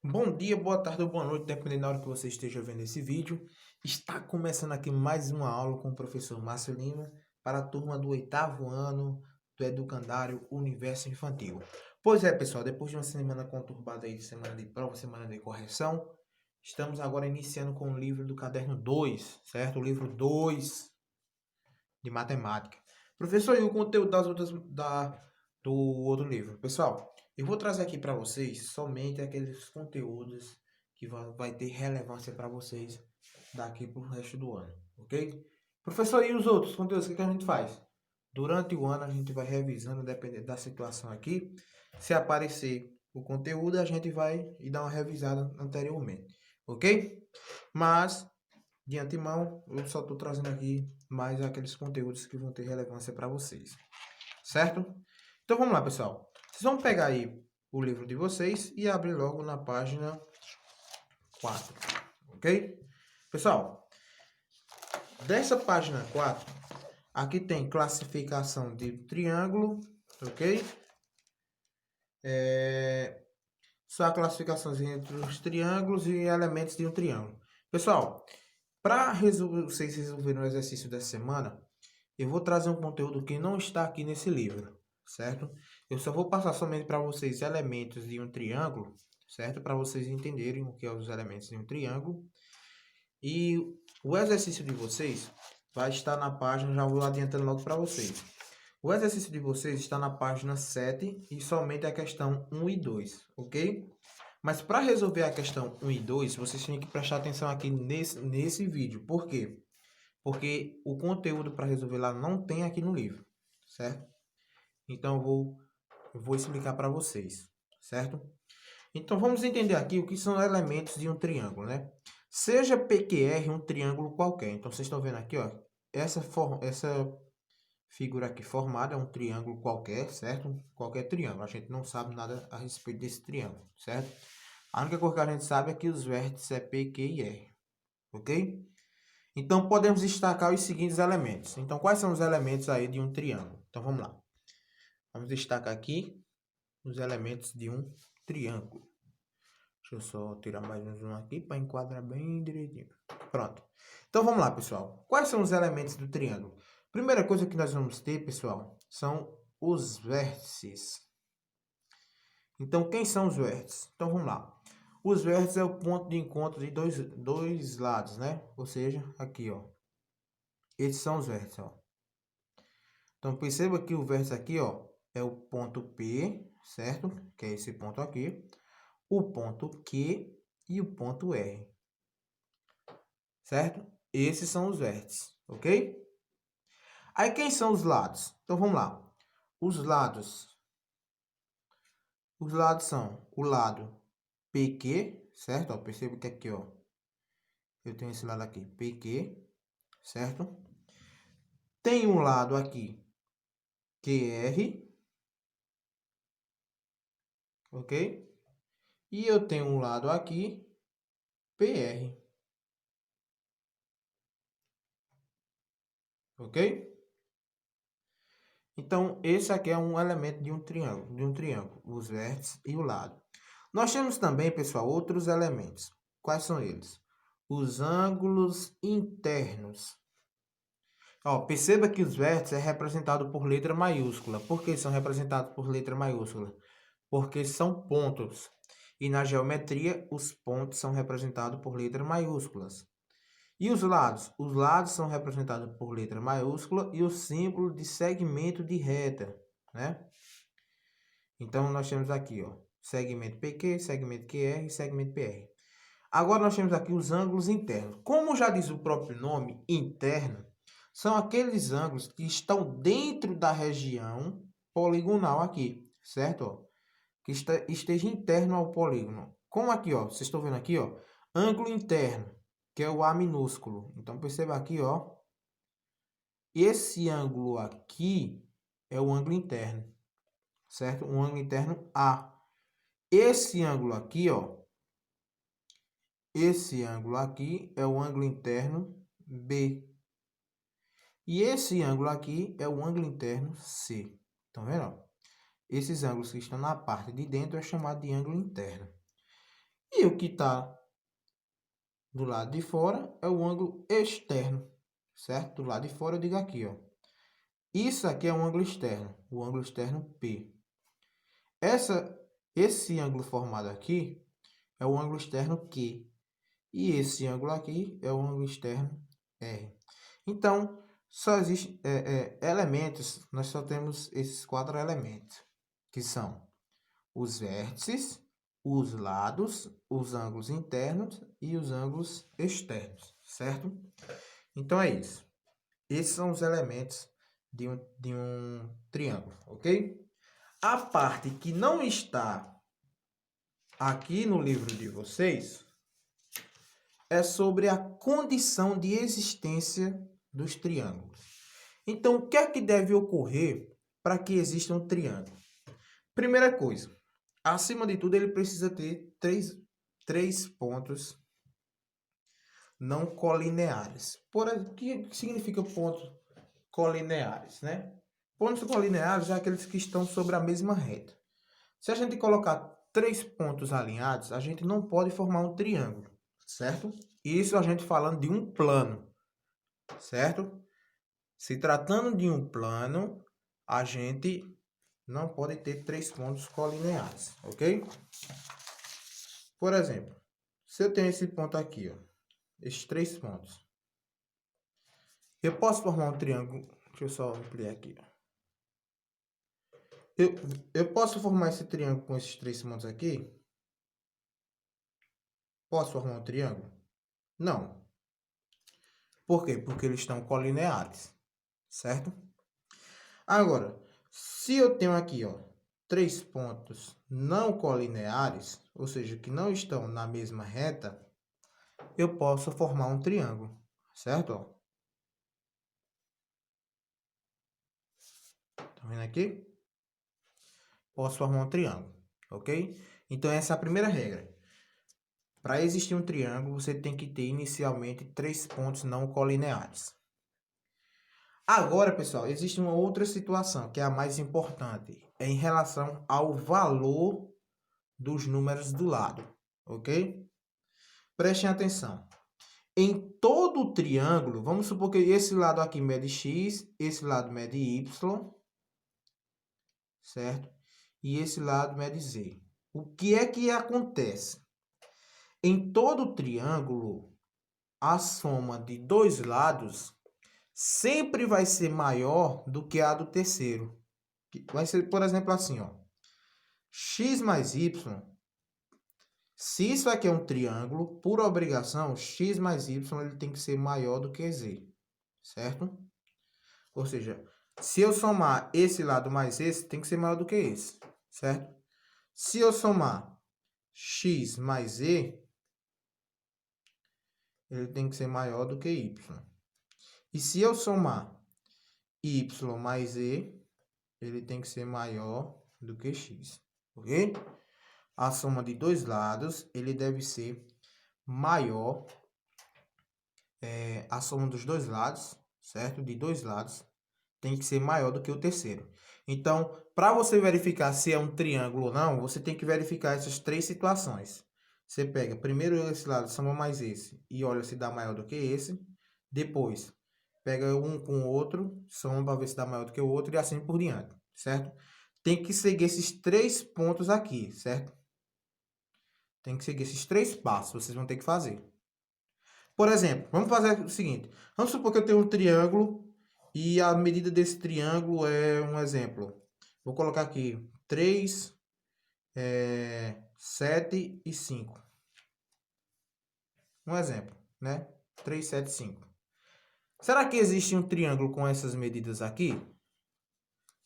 Bom dia, boa tarde ou boa noite, dependendo da hora que você esteja vendo esse vídeo. Está começando aqui mais uma aula com o professor Márcio Lima para a turma do 8º ano do Educandário Universo Infantil. Pois é, pessoal, depois de uma semana conturbada aí, semana de prova, semana de correção, estamos agora iniciando com o livro do caderno 2, certo? O livro 2 de matemática. Professor, e o conteúdo do outro livro? Pessoal, eu vou trazer aqui para vocês somente aqueles conteúdos que vai ter relevância para vocês daqui para o resto do ano, ok? Professor, e os outros conteúdos, o que a gente faz? Durante o ano a gente vai revisando, dependendo da situação aqui. Se aparecer o conteúdo, a gente vai e dar uma revisada anteriormente, ok? Mas de antemão, eu só estou trazendo aqui mais aqueles conteúdos que vão ter relevância para vocês, certo? Então vamos lá, pessoal. Vocês vão pegar aí o livro de vocês e abrir logo na página 4, ok? Pessoal, dessa página 4, aqui tem classificação de triângulo, ok? Só a classificação entre os triângulos e elementos de um triângulo. Pessoal, para vocês resolverem o exercício dessa semana, eu vou trazer um conteúdo que não está aqui nesse livro, certo? Eu só vou passar somente para vocês elementos de um triângulo, certo? Para vocês entenderem o que são os elementos de um triângulo. E o exercício de vocês vai estar na página, já vou adiantando logo para vocês. O exercício de vocês está na página 7 e somente a questão 1 e 2, ok? Mas para resolver a questão 1 e 2, vocês têm que prestar atenção aqui nesse vídeo. Por quê? Porque o conteúdo para resolver lá não tem aqui no livro, certo? Então eu vou explicar para vocês, certo? Então vamos entender aqui o que são elementos de um triângulo, né? Seja PQR um triângulo qualquer. Então vocês estão vendo aqui, ó, essa figura aqui formada é um triângulo qualquer, certo? Qualquer triângulo. A gente não sabe nada a respeito desse triângulo, certo? A única coisa que a gente sabe é que os vértices é P, Q e R, ok? Então, podemos destacar os seguintes elementos. Então, quais são os elementos aí de um triângulo? Então, vamos lá. Vamos destacar aqui os elementos de um triângulo. Deixa eu só tirar mais um zoom aqui para enquadrar bem direitinho. Pronto. Então, vamos lá, pessoal. Quais são os elementos do triângulo? Primeira coisa que nós vamos ter, pessoal, são os vértices. Então, quem são os vértices? Então, vamos lá. Os vértices é o ponto de encontro de dois lados, né? Ou seja, aqui, ó. Esses são os vértices, ó. Então, perceba que o vértice aqui, ó, é o ponto P, certo? Que é esse ponto aqui. O ponto Q e o ponto R. Certo? Esses são os vértices, ok? Aí, quem são os lados? Então, vamos lá. Os lados são o lado PQ, certo? Ó, perceba que aqui, ó, eu tenho esse lado aqui, PQ, certo? Tem um lado aqui, QR, ok? E eu tenho um lado aqui, PR, ok? Então, esse aqui é um elemento de um triângulo, os vértices e o lado. Nós temos também, pessoal, outros elementos. Quais são eles? Os ângulos internos. Ó, perceba que os vértices é representado por letra maiúscula. Por que são representados por letra maiúscula? Porque são pontos. E na geometria, os pontos são representados por letras maiúsculas. E os lados? Os lados são representados por letra maiúscula e o símbolo de segmento de reta, né? Então, nós temos aqui, ó, segmento PQ, segmento QR e segmento PR. Agora, nós temos aqui os ângulos internos. Como já diz o próprio nome, interno, são aqueles ângulos que estão dentro da região poligonal aqui, certo? Ó, que esteja interno ao polígono. Como aqui, ó, vocês estão vendo aqui, ó, ângulo interno, que é o A minúsculo. Então, perceba aqui, ó, esse ângulo aqui é o ângulo interno, certo? Um ângulo interno A. Esse ângulo aqui, ó, esse ângulo aqui é o ângulo interno B. E esse ângulo aqui é o ângulo interno C. Estão vendo? Esses ângulos que estão na parte de dentro é chamado de ângulo interno. E o que está do lado de fora é o ângulo externo, certo? Do lado de fora eu digo aqui, ó. Isso aqui é um ângulo externo, o ângulo externo P. Esse ângulo formado aqui é o ângulo externo Q. E esse ângulo aqui é o ângulo externo R. Então, só existem elementos, nós só temos esses 4 elementos, que são os vértices, os lados, os ângulos internos e os ângulos externos, certo? Então, é isso. Esses são os elementos de um triângulo, ok? A parte que não está aqui no livro de vocês é sobre a condição de existência dos triângulos. Então, o que é que deve ocorrer para que exista um triângulo? Primeira coisa, acima de tudo, ele precisa ter três pontos não colineares. O que significa pontos colineares, né? Pontos colineares são aqueles que estão sobre a mesma reta. Se a gente colocar 3 pontos alinhados, a gente não pode formar um triângulo, certo? Isso a gente falando de um plano, certo? Se tratando de um plano, a gente não pode ter 3 pontos colineares, ok? Por exemplo, se eu tenho esse ponto aqui, ó, esses 3 pontos, eu posso formar um triângulo. Deixa eu só ampliar aqui. Eu posso formar esse triângulo com esses 3 pontos aqui? Posso formar um triângulo? Não. Por quê? Porque eles estão colineares, certo? Agora, se eu tenho aqui, ó, 3 pontos não colineares, ou seja, que não estão na mesma reta, eu posso formar um triângulo, certo? Tá vendo aqui? Posso formar um triângulo, ok? Então, essa é a primeira regra. Para existir um triângulo, você tem que ter inicialmente 3 pontos não colineares. Agora, pessoal, existe uma outra situação, que é a mais importante. É em relação ao valor dos números do lado, ok? Prestem atenção. Em todo o triângulo, vamos supor que esse lado aqui mede x, esse lado mede y, certo? E esse lado mede z. O que é que acontece? Em todo triângulo, a soma de dois lados sempre vai ser maior do que a do terceiro. Vai ser, por exemplo, assim, ó. X mais y. Se isso aqui é um triângulo, por obrigação, x mais y ele tem que ser maior do que z, certo? Ou seja, se eu somar esse lado mais esse, tem que ser maior do que esse, certo? Se eu somar x mais z, ele tem que ser maior do que y. E se eu somar y mais z, ele tem que ser maior do que x, ok? A soma de dois lados, ele deve ser maior, a soma dos dois lados, certo? De dois lados, tem que ser maior do que o terceiro. Então, para você verificar se é um triângulo ou não, você tem que verificar essas 3 situações. Você pega primeiro esse lado, soma mais esse, e olha se dá maior do que esse. Depois, pega um com o outro, soma para ver se dá maior do que o outro, e assim por diante, certo? Tem que seguir esses 3 pontos aqui, certo? Tem que seguir esses 3 passos, vocês vão ter que fazer. Por exemplo, vamos fazer o seguinte. Vamos supor que eu tenho um triângulo e a medida desse triângulo é um exemplo. Vou colocar aqui 3, 7 e 5. Um exemplo, né? 3, 7 e 5. Será que existe um triângulo com essas medidas aqui?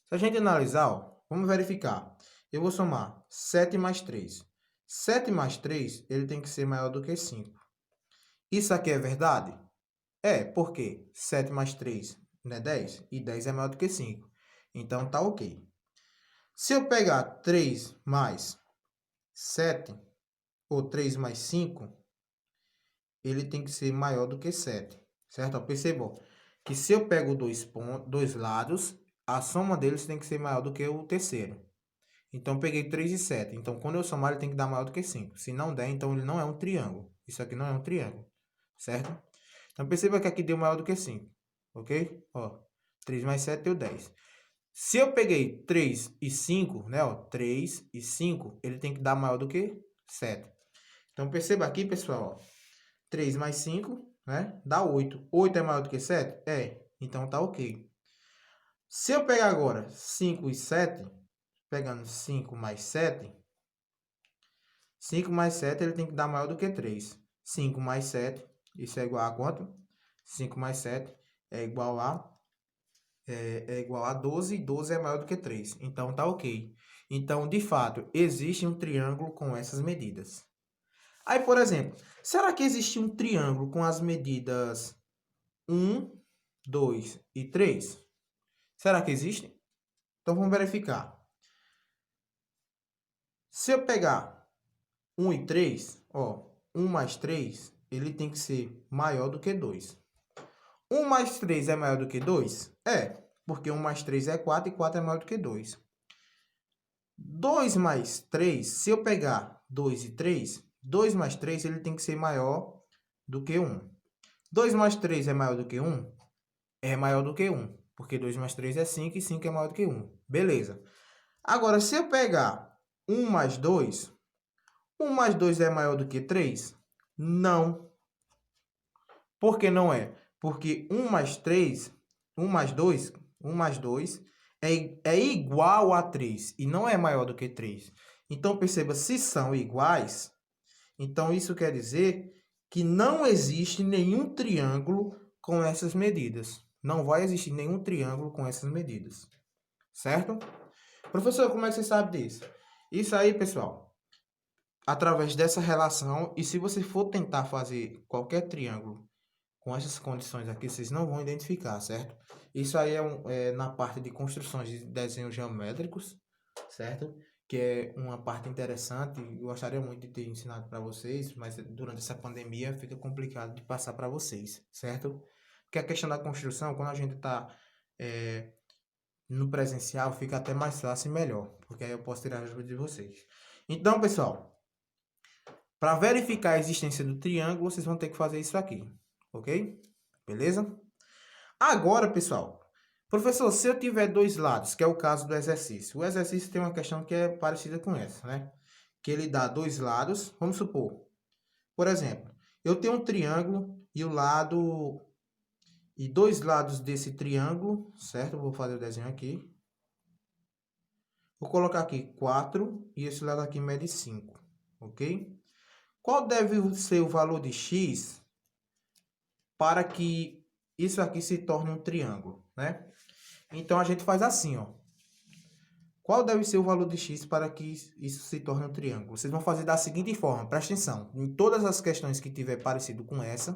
Se a gente analisar, ó, vamos verificar. Eu vou somar 7 mais 3. 7 mais 3, ele tem que ser maior do que 5. Isso aqui é verdade? É, porque 7 mais 3 não é 10? E 10 é maior do que 5. Então, tá ok. Se eu pegar 3 mais 7, ou 3 mais 5, ele tem que ser maior do que 7. Certo? Percebam que se eu pego dois lados, a soma deles tem que ser maior do que o terceiro. Então, eu peguei 3 e 7. Então, quando eu somar, ele tem que dar maior do que 5. Se não der, então ele não é um triângulo. Isso aqui não é um triângulo, certo? Então, perceba que aqui deu maior do que 5, ok? Ó, 3 mais 7 deu 10. Se eu peguei 3 e 5, né, ó, 3 e 5, ele tem que dar maior do que 7. Então, perceba aqui, pessoal, ó, 3 mais 5, né, dá 8. 8 é maior do que 7? É, então tá ok. Se eu pegar agora 5 e 7, pegando 5 mais 7, 5 mais 7 ele tem que dar maior do que 3. 5 mais 7, isso é igual a quanto? 5 mais 7 é igual a é igual a 12, e 12 é maior do que 3. Então, tá ok. Então, de fato, existe um triângulo com essas medidas. Aí, por exemplo, será que existe um triângulo com as medidas 1, 2 e 3? Será que existe? Então, vamos verificar. Se eu pegar 1 e 3, ó, 1 mais 3, ele tem que ser maior do que 2. 1 mais 3 é maior do que 2? É, porque 1 mais 3 é 4 e 4 é maior do que 2. 2 mais 3, se eu pegar 2 e 3, 2 mais 3 ele tem que ser maior do que 1. 2 mais 3 é maior do que 1? É maior do que 1, porque 2 mais 3 é 5 e 5 é maior do que 1. Beleza. Agora, se eu pegar 1 mais 2, 1 mais 2 é maior do que 3? Não. Por que não é? Porque 1 mais 3, 1 mais 2, 1 mais 2 é igual a 3 e não é maior do que 3. Então, perceba, se são iguais, então isso quer dizer que não existe nenhum triângulo com essas medidas. Não vai existir nenhum triângulo com essas medidas. Certo? Professor, como é que você sabe disso? Isso aí, pessoal, através dessa relação, e se você for tentar fazer qualquer triângulo com essas condições aqui, vocês não vão identificar, certo? Isso aí é na parte de construções de desenhos geométricos, certo? Que é uma parte interessante. Eu gostaria muito de ter ensinado para vocês, mas durante essa pandemia fica complicado de passar para vocês, certo? Porque a questão da construção, quando a gente está no presencial, fica até mais fácil e melhor, porque aí eu posso tirar a ajuda de vocês. Então, pessoal, para verificar a existência do triângulo, vocês vão ter que fazer isso aqui, ok? Beleza? Agora, pessoal, professor, se eu tiver dois lados, que é o caso do exercício, o exercício tem uma questão que é parecida com essa, né? Que ele dá dois lados, vamos supor, por exemplo, eu tenho um triângulo e dois lados desse triângulo, certo? Eu vou fazer o desenho aqui. Vou colocar aqui 4 e esse lado aqui mede 5, ok? Qual deve ser o valor de x para que isso aqui se torne um triângulo, né? Então, a gente faz assim, ó. Qual deve ser o valor de x para que isso se torne um triângulo? Vocês vão fazer da seguinte forma, presta atenção. Em todas as questões que tiver parecido com essa,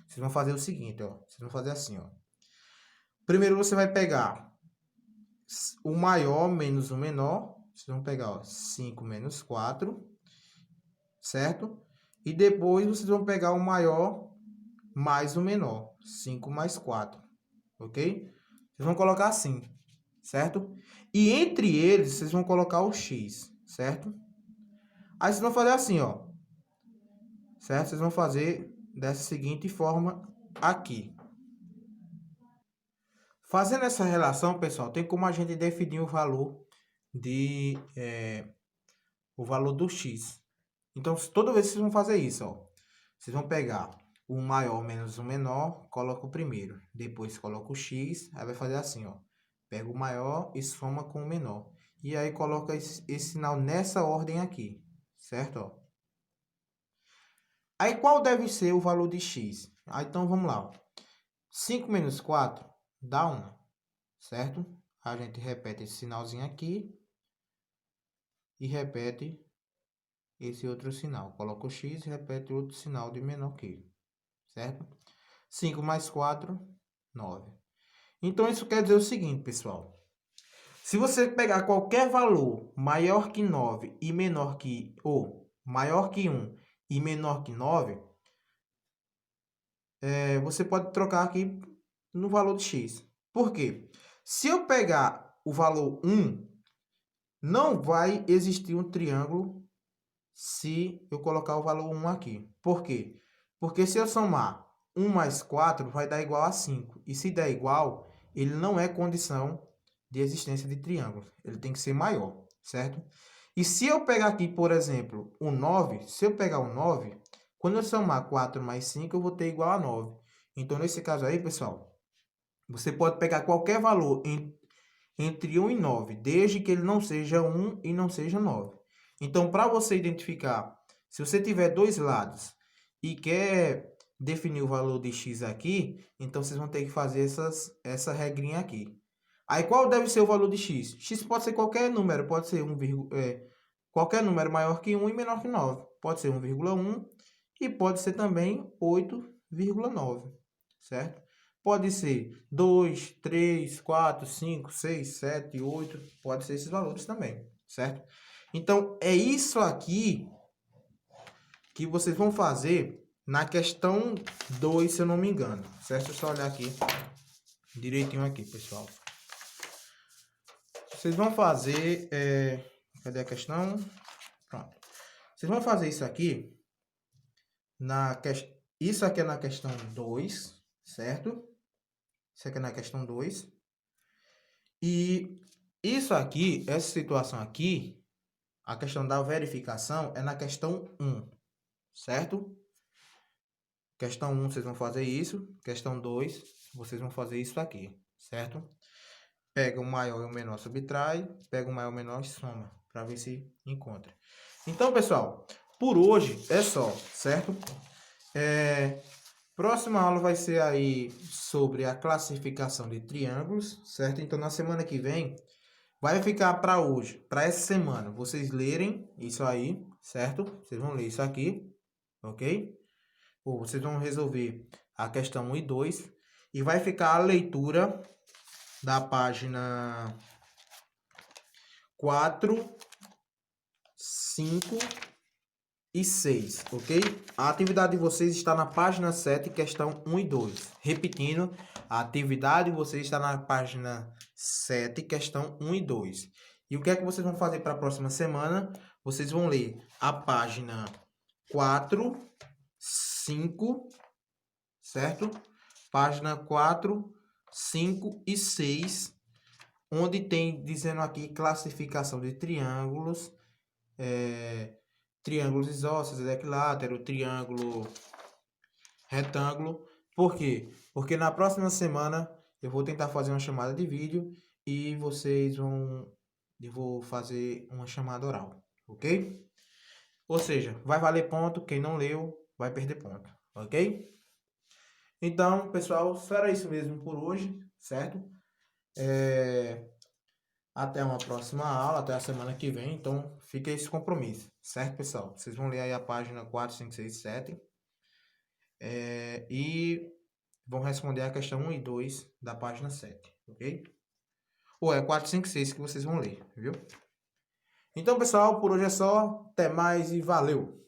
vocês vão fazer o seguinte, ó. Vocês vão fazer assim, ó. Primeiro você vai pegar o maior menos o menor. Vocês vão pegar, ó, 5 menos 4, certo? E depois vocês vão pegar o maior mais o menor, 5 mais 4, ok? Vocês vão colocar assim, certo? E entre eles, vocês vão colocar o x, certo? Aí vocês vão fazer assim, ó, certo? Vocês vão fazer dessa seguinte forma aqui. Fazendo essa relação, pessoal, tem como a gente definir o valor o valor do x. Então, toda vez que vocês vão fazer isso, ó, vocês vão pegar o maior menos o menor, coloca o primeiro. Depois coloca o x, aí vai fazer assim, ó. Pega o maior e soma com o menor. E aí coloca esse sinal nessa ordem aqui, certo? Ó. Aí qual deve ser o valor de x? Aí, então vamos lá. Ó. 5 menos 4 dá 1, certo? A gente repete esse sinalzinho aqui e repete esse outro sinal. Coloca o x e repete outro sinal de menor que, certo? 5 mais 4, 9. Então, isso quer dizer o seguinte, pessoal. Se você pegar qualquer valor maior que 9 e menor que, ou maior que 1 e menor que 9, você pode trocar aqui no valor de x. Por quê? Se eu pegar o valor 1 Não vai existir um triângulo se eu colocar o valor 1 aqui. Por quê? Porque se eu somar 1 mais 4, vai dar igual a 5. E se der igual, ele não é condição de existência de triângulo. Ele tem que ser maior, certo? E se eu pegar aqui, por exemplo, o 9, se eu pegar o 9, quando eu somar 4 mais 5, eu vou ter igual a 9. Então, nesse caso aí, pessoal, você pode pegar qualquer valor entre 1 e 9, desde que ele não seja 1 e não seja 9. Então, para você identificar, se você tiver dois lados e quer definir o valor de x aqui, então vocês vão ter que fazer essa regrinha aqui. Aí, qual deve ser o valor de x? X pode ser qualquer número, pode ser qualquer número maior que 1 e menor que 9. Pode ser 1,1 e pode ser também 8,9, certo? Pode ser 2, 3, 4, 5, 6, 7, 8. Pode ser esses valores também, certo? Então, é isso aqui que vocês vão fazer na questão 2, se eu não me engano. Certo? É só olhar aqui direitinho aqui, pessoal. Vocês vão fazer... cadê a questão? Pronto. Vocês vão fazer isso aqui Isso aqui é na questão 2, certo? Isso aqui é na questão 2. E isso aqui, essa situação aqui, a questão da verificação é na questão 1, certo? Questão 1, vocês vão fazer isso. Questão 2, vocês vão fazer isso aqui, certo? Pega o maior e o menor, subtrai. Pega o maior e o menor e soma, para ver se encontra. Então, pessoal, por hoje é só, certo? Próxima aula vai ser aí sobre a classificação de triângulos, certo? Então, na semana que vem, vai ficar para hoje, para essa semana, vocês lerem isso aí, certo? Vocês vão ler isso aqui, ok? Ou vocês vão resolver a questão 1 e 2. E vai ficar a leitura da página 4, 5 e 6, ok? A atividade de vocês está na página 7, questão 1 e 2. Repetindo, a atividade de vocês está na página 7, questão 1 e 2. E o que é que vocês vão fazer para a próxima semana? Vocês vão ler a página 4, 5, certo? Página 4, 5 e 6, onde tem dizendo aqui classificação de triângulos, triângulos isósceles, equilátero, triângulo retângulo. Por quê? Porque na próxima semana eu vou tentar fazer uma chamada de vídeo e eu vou fazer uma chamada oral, ok? Ou seja, vai valer ponto, quem não leu vai perder ponto, ok? Então, pessoal, só era isso mesmo por hoje, certo? Até uma próxima aula, até a semana que vem. Então, fica esse compromisso, certo, pessoal? Vocês vão ler aí a página 4, 5, 6, 7. E vão responder a questão 1 e 2 da página 7, ok? Ou é 4, 5, 6 que vocês vão ler, viu? Então, pessoal, por hoje é só. Até mais e valeu!